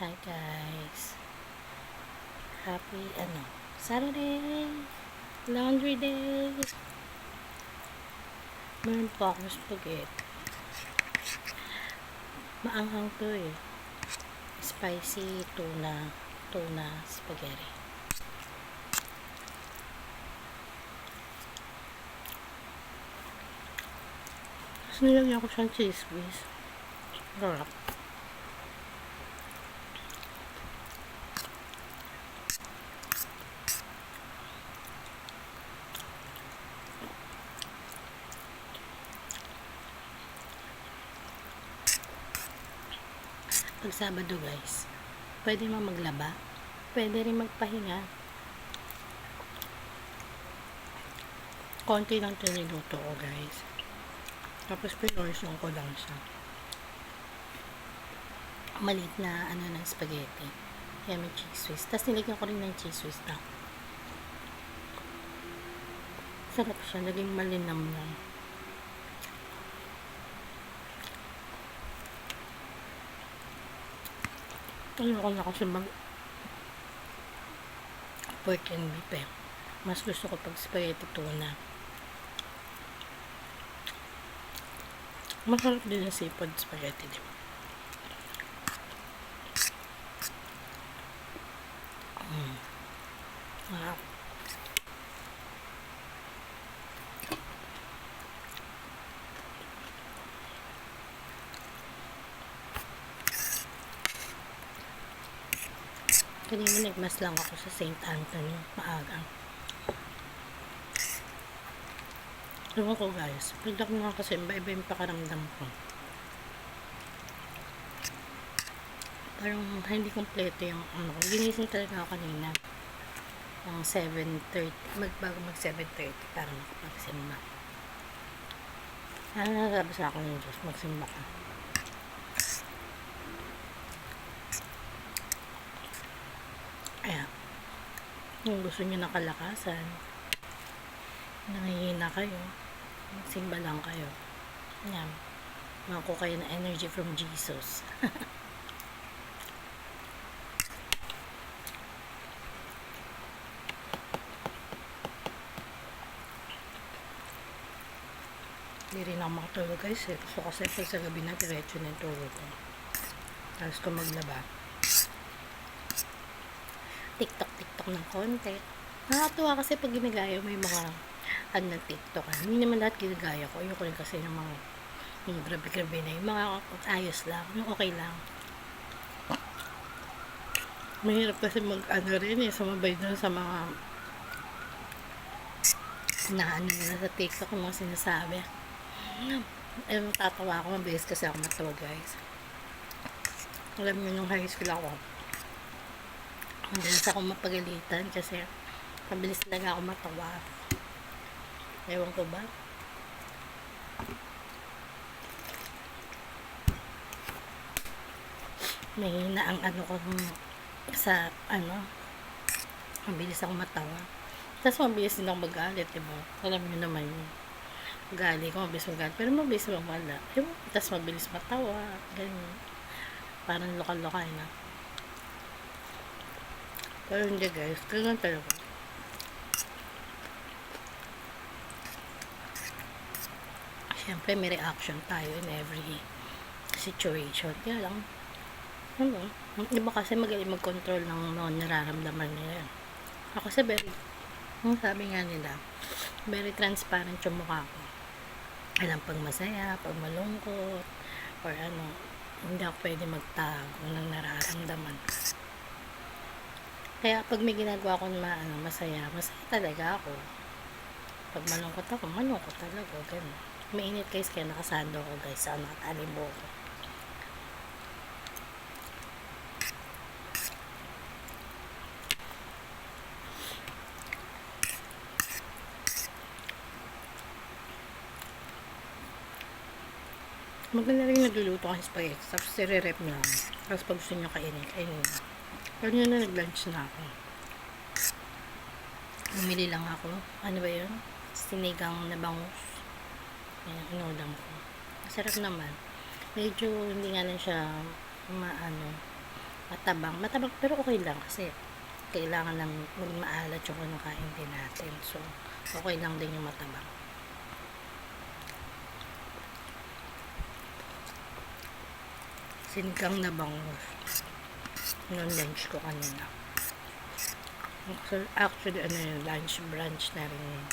Hi guys. Happy Saturday. Laundry day. Meron pa akong spaghetti. Maanghang to eh. Spicy tuna spaghetti. Tapos nilagyan ko siyang cheese whiz. Sarap. Pag Sabado guys, pwede mo maglaba, pwede rin magpahinga. Konti lang ito niluto ko guys. Tapos pinortion ko lang siya. Maliit na ng spaghetti. Kaya may cheese whiz. Tapos nilagyan ko rin ng cheese whiz na. Sarap siya, naging malinam lang. Ayoko na kasi pork and beef eh. Mas gusto ko pag spaghetti tuna. Masarap din yung seafood spaghetti, di ba? Wow. Kanina nagmas lang ako sa St. Anthony maaga. Ewan ko guys, pagdak nga kasi iba-iba yung pakaramdam ko. Parang hindi kompleto yung ginising talaga ako kanina ng 7:30, bago mag 7:30 para makapagsimba. Sabi sa akin ng Diyos, magsimba ka. Kaya, kung gusto nyo ng kalakasan, nangihina kayo, magsimba lang kayo. Yan. Makuha kayo ng energy from Jesus. Hindi rin ako makatulog guys eh. So kasi pag sa gabi na diretso na yung tulog ko. Tapos ko maglaba. TikTok ng konti. Nakakatuwa kasi pag ginagaya mo yung mga ng TikTok. Hindi naman lahat ginagaya ko. Ayoko rin kasi ng mga yung grabe-grabe na yung mga ayos lang. Yung okay lang. Mahirap kasi rin eh. Sumabay dun sa mga nila sa TikTok yung mga sinasabi. Tatawa ako. Mabilis kasi ako matawa guys. Alam nyo nung high school ako. Mabilis ako mapagalitan kasi mabilis talaga ako matawa. Ewan ko ba? Mahina ang ko sa mabilis ako matawa. Tapos mabilis din ako magalit, diba? Alam nyo naman yun. Gali ko, mabilis magalit. Pero mabilis mamala. Tapos mabilis matawa. Ganyan. Parang lokal-lokal na. Pero hindi guys, ganun talaga. Siyempre may reaction tayo in every situation. Kaya lang, iba kasi magaling mag-control ng mga nararamdaman nila. Ako kasi sabi nga nila, very transparent yung mukha ko. Alam pag masaya, pag malungkot, or hindi ako pwede magtago ng nararamdaman. Kaya pag may ginagawa ko na masaya talaga ako. Pag malungkot ako, malungkot talaga. Ganun. Mainit guys, kaya nakasando ko guys sa nakatalimbo ko. Maganda rin nagluluto ko ng spaghetti. Tapos sire-rep na lang. Tapos pag gusto nyo kainin. Pero yun na nag-lunch na ako. Bumili lang ako. Ano ba yun? Sinigang na bangus. Ayan, inulam ko. Masarap naman. Medyo hindi nga lang siya matabang pero okay lang kasi kailangan ng maging maalat yung kinakain din natin. So, okay lang din yung matabang. Sinigang na bangus. Nung lunch ko kanina. Actually, ano yun, lunch, brunch na rin yun.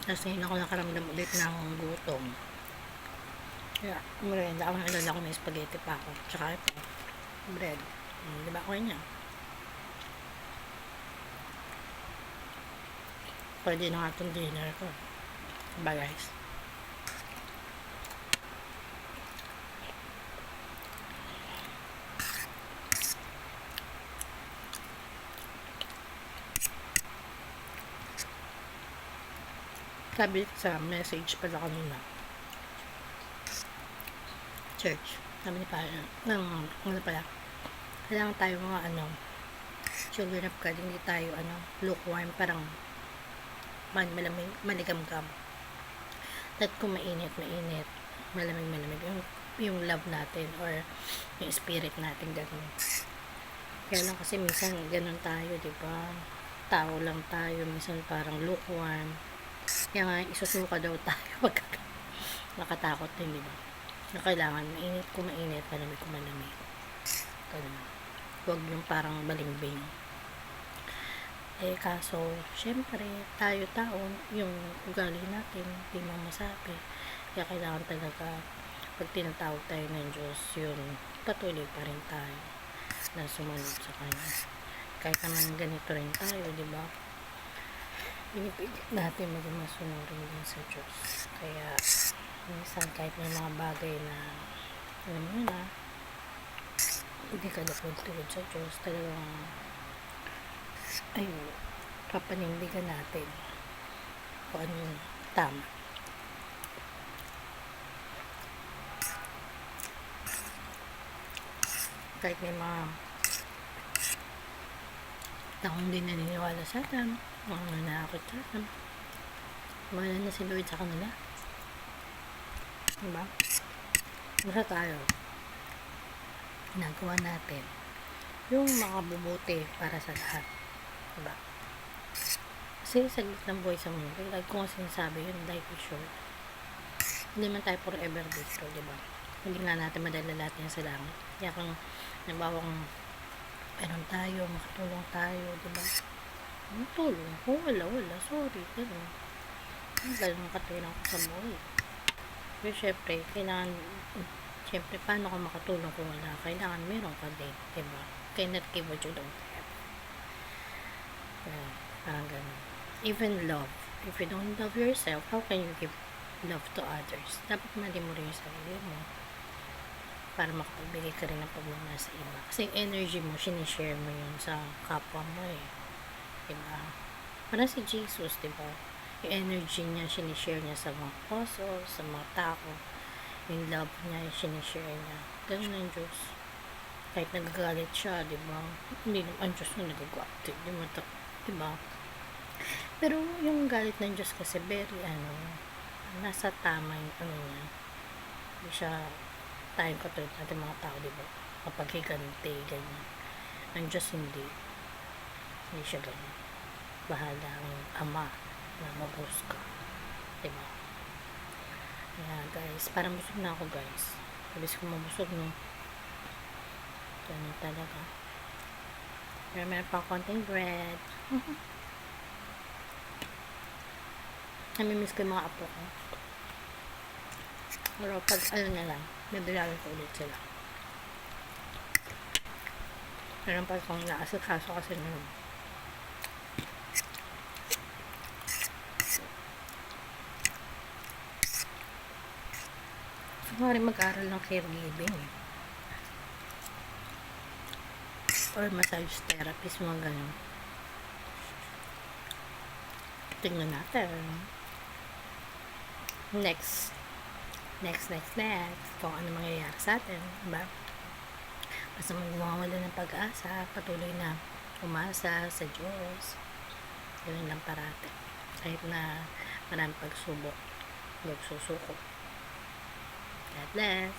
Tapos ngayon ako nakaramdam ulit ng gutom. Kaya, merienda ako, nalala ko may spaghetti pa ako. Tsaka ito, bread. Diba ako niya? Pwede na nga itong dinner ko. Diba guys? Sabi sa message pala kanina, church, sabi ni pala, ano pala, kailangan tayo mga children of God, hindi tayo lukewarm, parang maligamgam. At kung mainit, malamig, yung love natin or yung spirit natin, ganun. Kaya lang kasi minsan ganun tayo, diba? Tao lang tayo, minsan parang lukewarm. Kaya nga, isusuka daw tayo pag nakatakot din, diba? Na kailangan, mainit, malamig. Ganun. Huwag yung parang balimbing. Kaso, syempre, tayo tao, yung ugali natin, hindi mo masabi. Kaya kailangan talaga, pag tinatawag tayo ng Diyos, yun, patuloy pa rin tayo na sumunod sa Kanya. Kahit naman ganito rin tayo, diba? Pinipilit natin maging masunurin din sa Diyos. Kaya, minsan kahit may mga bagay na, alam mo na, hindi ka napagtulog sa Diyos, talagang, ayun, papanindigan natin kung ano yung tama. Kahit may mga taong hindi naniniwala sa atin, mga nanakot sa atin, wala na si Lord sa kanila, diba? Basta tayo, ginagawa natin yung makabubuti para sa lahat, diba? Kasi saglit ng buhay sa mundo, like kung sinasabi yun, life is short. Hindi man tayo forever dito, diba? Hindi nga natin madala lahat yan sa langit. Kaya kung nabawang meron tayo, makatulong tayo, diba? Tulong. Kung wala, sorry, gano'n. Ganun katulong ko sa buhay. Pero syempre, paano ka makatulong kung wala? Kailangan meron ka din, diba? Cannot give what you don't have. Parang ganun. Even love. If you don't love yourself, how can you give love to others? Dapat mali mo rin yung sarili mo para makapagbigay ka rin ng pagmamahal sa iba. Kasi yung energy mo, sinishare mo yun sa kapwa mo diba? Parang si Jesus, diba? Yung energy niya, sinishare niya sa mga apostles, sa mga tao. Yung love niya, sinishare niya. Ganun ang Diyos. Kahit nagagalit siya, diba? Hindi naman ang Diyos na nagagalit. Diba? Pero yung galit ng Diyos kasi very, nasa tama yung niya. Hindi siya tayong katulad natin mga tao, diba? Kapag higanti, ganyan. Ang Diyos hindi siya ganyan. Bahala ang Ama na mabuhos ka, diba? Kaya guys, parang busog na ako guys. Sabis ko mabusog, no? Ganyan talaga. Pero meron pa konting bread. Namimiss ko yung mga apo ko. Pero pag na lang, nabilawin ko ulit sila. Meron pa akong naasikaso kasi nun. So, maaaring mag-aral ng caregiving or massage therapist, mga ganun. Tingnan natin. Next kung ano mangyayari sa atin, diba? Basta magmawala ng pag-asa, patuloy na umasa sa Diyos. Yun lang parate. Kahit na maraming pagsubok, magsusuko. God bless.